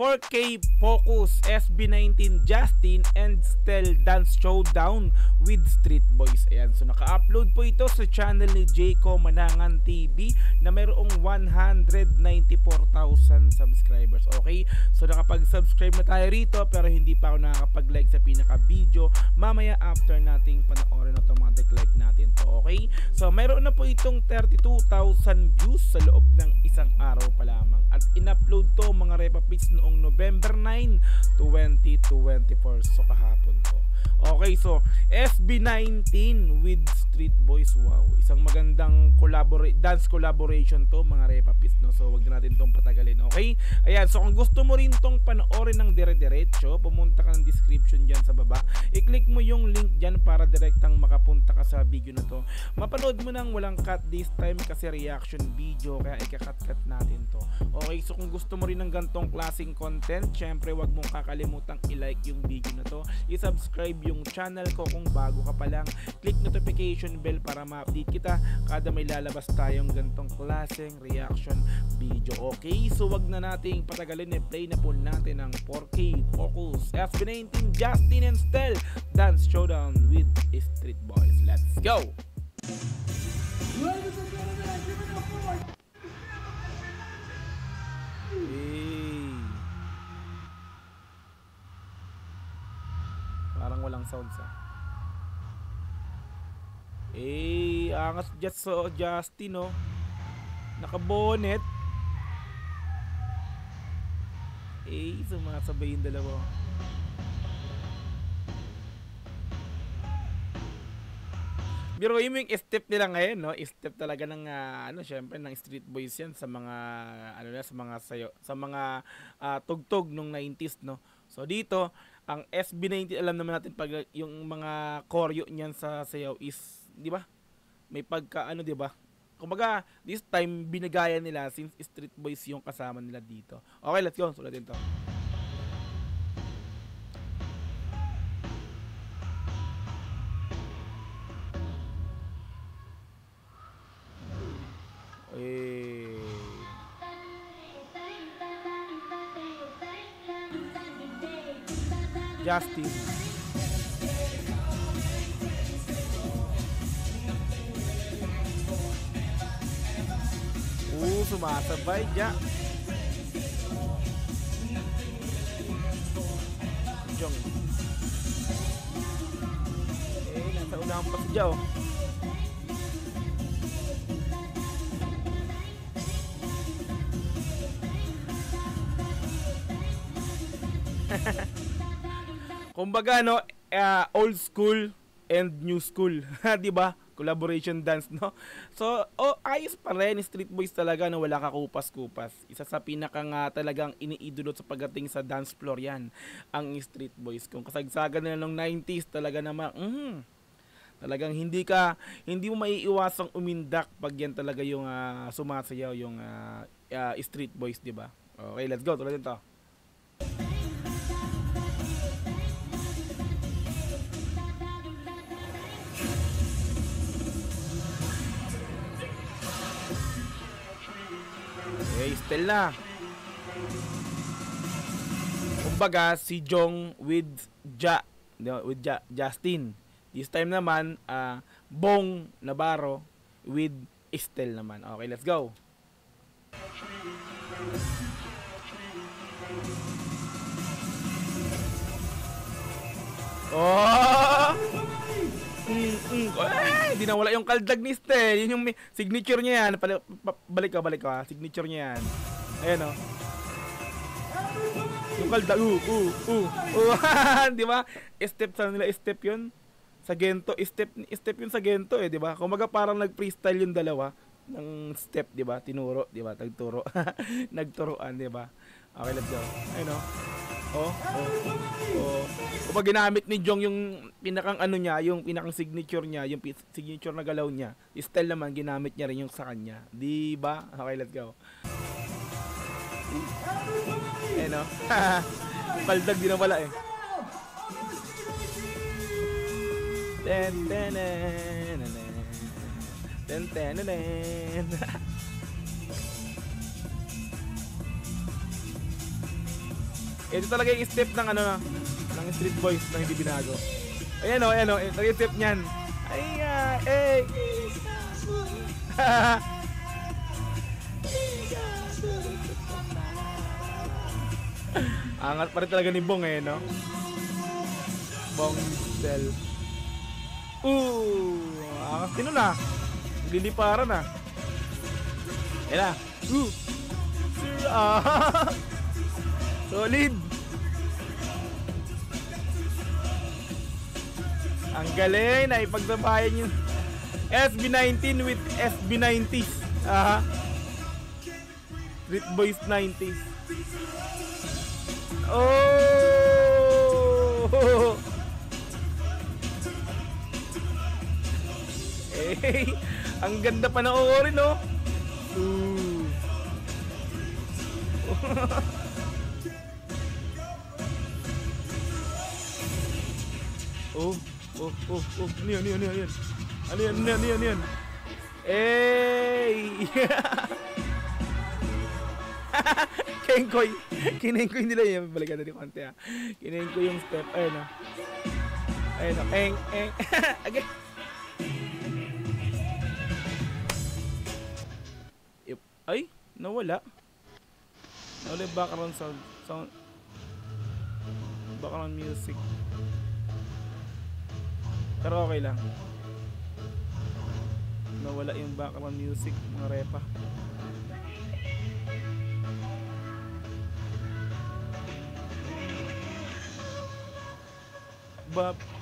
4K Focus, SB19 Justin and Stel Dance Showdown with Street Boys. Ayan, so naka-upload po ito sa channel ni Jayco Manangan TV na mayroong 194,000 subscribers. Okay, so nakapag-subscribe na tayo rito pero hindi pa ako nakakapag-like sa pinaka-video. Mamaya after nating panoorin automatic like natin to. Okay, so mayroon na po itong 32,000 views sa loob ng isang araw pa lamang at in-upload to mga repapits noong November 9, 2024, so kahapon po. Okay, so SB19 with Street Boys, wow, isang magandang dance collaboration to mga repapits, no? So wag na natin tong patagalin. Okay, ayan, so kung gusto mo rin tong panoorin ng dire-diretso, pumunta ka ng description dyan sa baba, i-click mo yung link dyan para direktang makapunta ka sa video na to. Mapanood mo nang walang cut this time kasi reaction video, kaya ika-cut natin to. Okay, so kung gusto mo rin ng gantong klaseng content, syempre wag mong kakalimutang i-like yung video na to, i-subscribe yung channel ko kung bago ka pa lang, click notification bell para ma-update kita kada may lalabas tayong gantong klaseng reaction video. Okay, so wag na nating patagalin, play na po natin ang 4K Focus, SB19 Justin and Stel Dance Showdown with Street Boys. Let's go! Parang walang sounds angas Justin, no? Naka-bonnet. Sumasabay yung dalawa. Pero yung step nila ngayon, no? Step talaga ng syempre ng Street Boys yan sa mga sa mga sayo, sa mga tugtog nung 90s, no? So dito, ang SB19, alam naman natin pag yung mga choreo niyan sa sayaw is, di ba? May pagka di ba? Kumbaga, this time binigaya nila since Street Boys yung kasama nila dito. Okay, let's go. Sulatin to. Justin. Sumasabay dyan. Jong. Nasa unahan pa si Joe. Kumbaga, no, old school and new school, 'di ba? Collaboration dance, no? So, ayos pa rin Street Boys talaga, no, wala kakupas-kupas. Isa sa pinaka nga talagang iniidolo sa pagdating sa dance floor 'yan, ang Street Boys. Kung kasagsagan nila nung 90s, talaga naman talagang hindi mo maiiwasang umindak pag yan talaga yung sumasayaw yung Street Boys, 'di ba? Okay, let's go. Tuloy din 'to. Stel na. Kumbaga si Jong with Justin. This time naman Bong Navarro with Stel naman. Okay, let's go. Di na wala yung kaldag ni Stel. Yun yung signature niya yan. Balik ka. Signature niya yan. Ayan, o. Yung kaldag. Di ba? Step sa nila. Step yun. Sa Gento. Step yun sa Gento, di ba? Kumaga parang nag-freestyle yung dalawa ng step, di ba? Tinuro, di ba? Tagturo. Nagturoan, di ba? Okay, let's go. Ayan, o. Kapag ginamit ni Jong yung pinakang niya, yung pinakang signature niya, yung signature na galaw niya, Stel naman ginamit niya rin yung sa kanya. Di ba? Okay, let's go. Paldag din na wala eh. Ito talaga yung step ng ano, ng Street Boys na hindi binago. Ayan o, ito yung step niyan. Angat pa rin talaga ni Bong eh, no? Bong Del. Angat din nun ah. Liliparan ah. Ayan na. Solid. Ang galing na ipagsabayan yung SB19 with SB90s. Street Boys 90s. Oh! Hey, ang ganda pa na orin, no? Ano yan? Hey! Kenkoy. Kinengkoy nila yan. Balikan natin konti ha. Kinengkoy yung step. Ayun o. Eng. Again. Ay, nawala. Nawala yung background sound. Background music. Pero okay lang. Nawala yung background music, mga repa.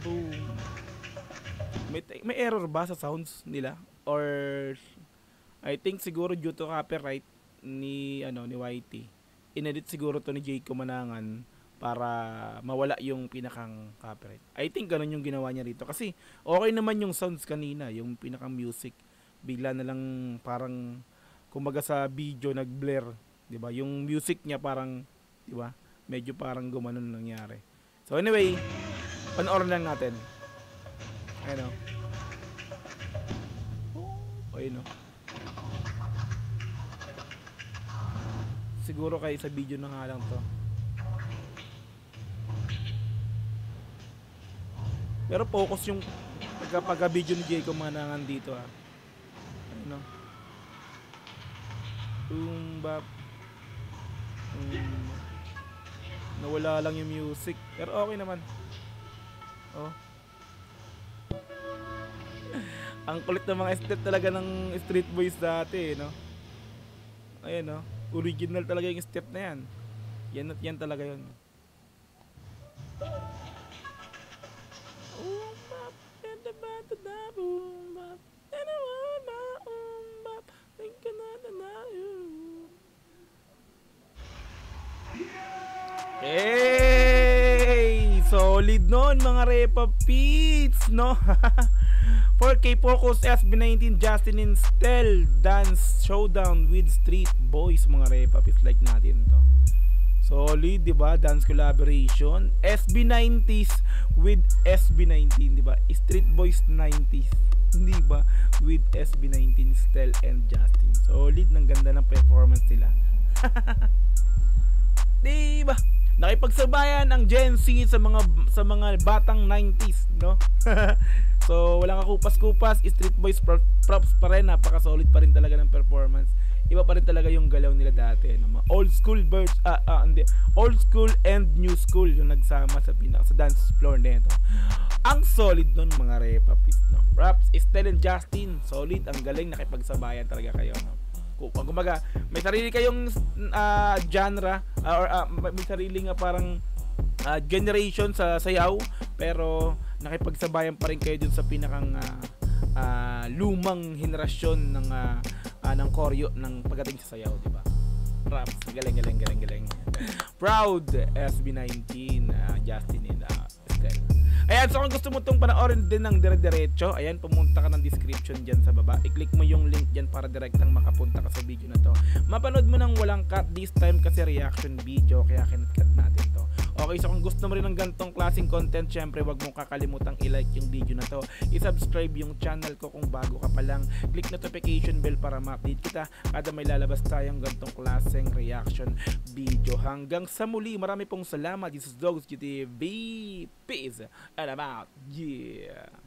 Boom. May error ba sa sounds nila? Or I think siguro due to copyright ni YT. Inedit siguro to ni Jayco Manangan para mawala yung pinakang copyright. I think ganun yung ginawa niya rito kasi okay naman yung sounds kanina, yung pinakang music. Bigla na lang parang kumbaga sa video nag-blur, 'di ba? Yung music niya parang, 'di ba? Medyo parang gumanon nangyari. So anyway, panoorin lang natin. Ayun o. Ayun o. Siguro kayo sa video na nga lang to. Pero focus yung pagka-video ni Jayco Manangan dito ha. Ayun o. Bap. Nawala lang yung music. Pero okay naman. Oh. Ang kulit ng mga step talaga ng Street Boys dati, no? Ayan, no? Original talaga yung step na yan. Yan at yan talaga yun. Hey! Solid nun mga Repa Pits, no? 4K Focus SB19 Justin and Stel Dance Showdown with Street Boys mga Repa Pits, like natin to. Solid, di ba? Dance collaboration. SB90s with SB19, di ba? Street Boys 90s, di ba? With SB19 Stel and Justin. Solid, ng ganda ng performance nila. Di ba? Nakipagsabayan ang Gen Z sa mga batang 90s, no? So, walang kakupas-kupas. Street Boys props pa rin. Napaka-solid pa rin talaga ng performance. Iba pa rin talaga yung galaw nila dati, no? Mga old school old school and new school yung nagsama sa dance floor nito. Ang solid nun mga Repa Pits, no? Props, Stel and Justin, solid. Ang galing, nakipagsabayan talaga kayo, no? Kumbaga, may sarili kayong genre or may sarili nga parang generation sa sayaw, pero nakipagsabayan pa rin kayo dun sa pinakang lumang henerasyon ng koryo ng pagdating sa sayaw, di ba? Props, galing. Proud SB19 Justin and Stel. Ayan, so kung gusto mo itong panoorin din ng dire-diretso, ayan, pumunta ka ng description dyan sa baba. I-click mo yung link dyan para direktang makapunta ka sa video na to. Mapanood mo ng walang cut this time kasi reaction video, kaya kinat-cut natin to. Okay, so kung gusto mo rin ng gantong klaseng content, syempre wag mong kakalimutang i-like yung video na to. I-subscribe yung channel ko kung bago ka pa lang. Click notification bell para ma-update kita kada may lalabas tayong gantong klaseng reaction video. Hanggang sa muli, marami pong salamat. This is Dogs GTV. Peace and I'm out. Yeah.